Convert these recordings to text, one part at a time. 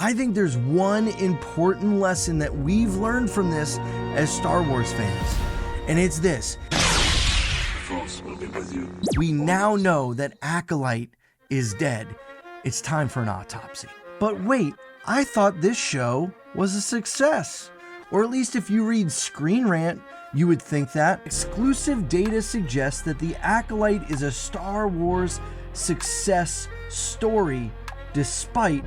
I think there's one important lesson that we've learned from this as Star Wars fans, and it's this. Force will be with you. We now know that Acolyte is dead. It's time for an autopsy. But wait, I thought this show was a success. Or at least if you read Screen Rant, you would think that. Exclusive data suggests that The Acolyte is a Star Wars success story despite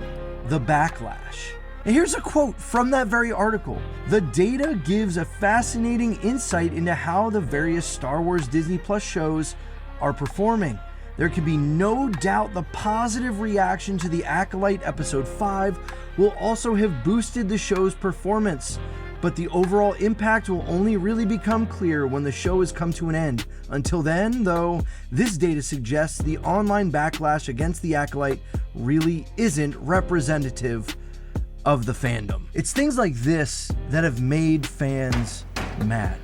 the backlash. And here's a quote from that very article. The data gives a fascinating insight into how the various Star Wars Disney Plus shows are performing. There can be no doubt the positive reaction to The Acolyte Episode 5 will also have boosted the show's performance. But the overall impact will only really become clear when the show has come to an end. Until then, though, this data suggests the online backlash against The Acolyte really isn't representative of the fandom. It's things like this that have made fans mad.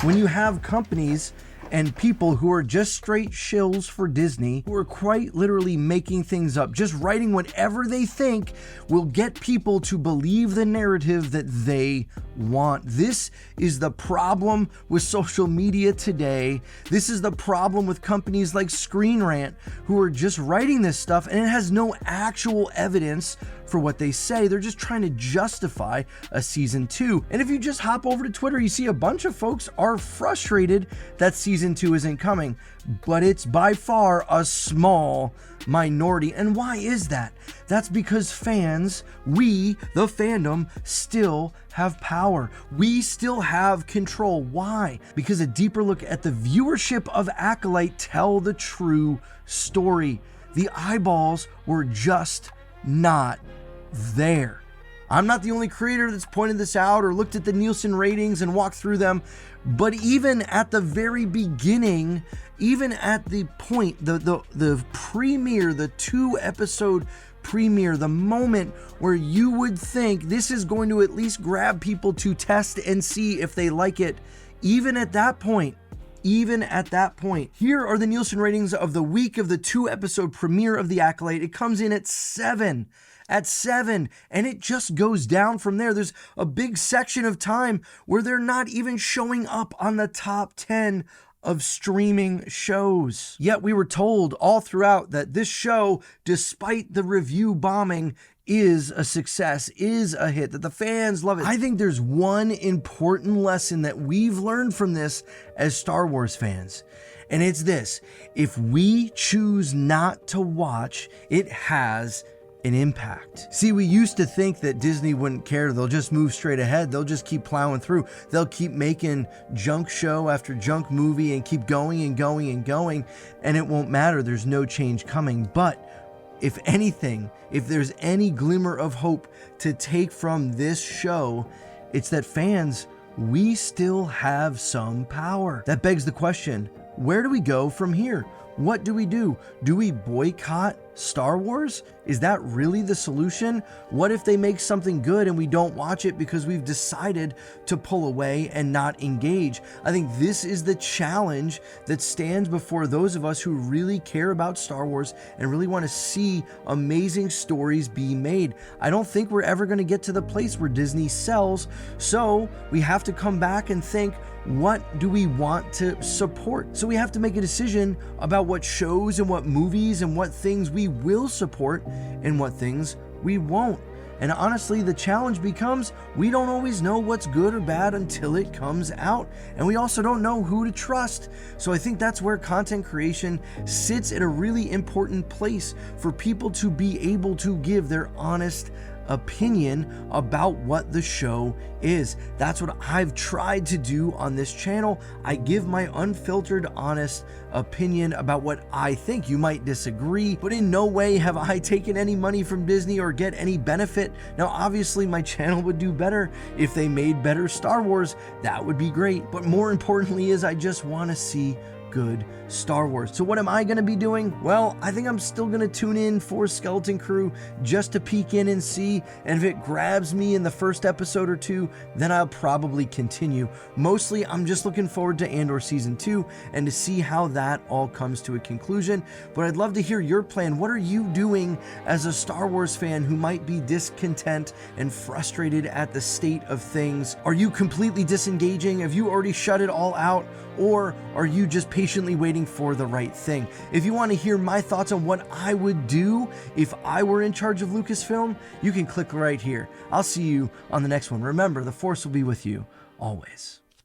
When you have companies and people who are just straight shills for Disney, who are quite literally making things up, just writing whatever they think will get people to believe the narrative that they want. This is the problem with social media today. This is the problem with companies like Screen Rant, who are just writing this stuff and it has no actual evidence for what they say. They're just trying to justify a season 2. And if you just hop over to Twitter, you see a bunch of folks are frustrated that season 2 isn't coming, but it's by far a small minority. And why is that? That's because fans, we, the fandom, still have power. We still have control. Why? Because a deeper look at the viewership of Acolyte tell the true story. The eyeballs were just not there. I'm not the only creator that's pointed this out or looked at the Nielsen ratings and walked through them, but even at the very beginning, even at the point, the premiere, the 2-episode premiere, the moment where you would think this is going to at least grab people to test and see if they like it, even at that point, here are the Nielsen ratings of the week of the 2-episode premiere of The Acolyte. It comes in at 7, and it just goes down from there. There's a big section of time where they're not even showing up on the top 10 of streaming shows. Yet we were told all throughout that this show, despite the review bombing, is a success, is a hit, that the fans love it. I think there's one important lesson that we've learned from this as Star Wars fans, and it's this: if we choose not to watch, it has an impact. See, we used to think that Disney wouldn't care. They'll just move straight ahead. They'll just keep plowing through. They'll keep making junk show after junk movie and keep going and going and going, and it won't matter. There's no change coming. But if anything, if there's any glimmer of hope to take from this show, it's that fans, we still have some power. That begs the question, where do we go from here? What do we do? Do we boycott Star Wars? Is that really the solution? What if they make something good and we don't watch it because we've decided to pull away and not engage? I think this is the challenge that stands before those of us who really care about Star Wars and really want to see amazing stories be made. I don't think we're ever going to get to the place where Disney sells, so we have to come back and think, what do we want to support? So we have to make a decision about what shows and what movies and what things we will support and what things we won't. And honestly, the challenge becomes we don't always know what's good or bad until it comes out. And we also don't know who to trust. So I think that's where content creation sits at a really important place for people to be able to give their honest opinion about what the show is. That's what I've tried to do on this channel. I give my unfiltered, honest opinion about what I think. You might disagree, but in no way have I taken any money from Disney or get any benefit. Now, obviously, my channel would do better if they made better Star Wars. That would be great. But more importantly is I just want to see good Star Wars. So what am I going to be doing? Well, I think I'm still going to tune in for Skeleton Crew just to peek in and see, and if it grabs me in the first episode or two, then I'll probably continue. Mostly, I'm just looking forward to Andor Season 2 and to see how that all comes to a conclusion, but I'd love to hear your plan. What are you doing as a Star Wars fan who might be discontent and frustrated at the state of things? Are you completely disengaging? Have you already shut it all out? Or are you just patiently waiting for the right thing? If you want to hear my thoughts on what I would do if I were in charge of Lucasfilm, you can click right here. I'll see you on the next one. Remember, the Force will be with you always.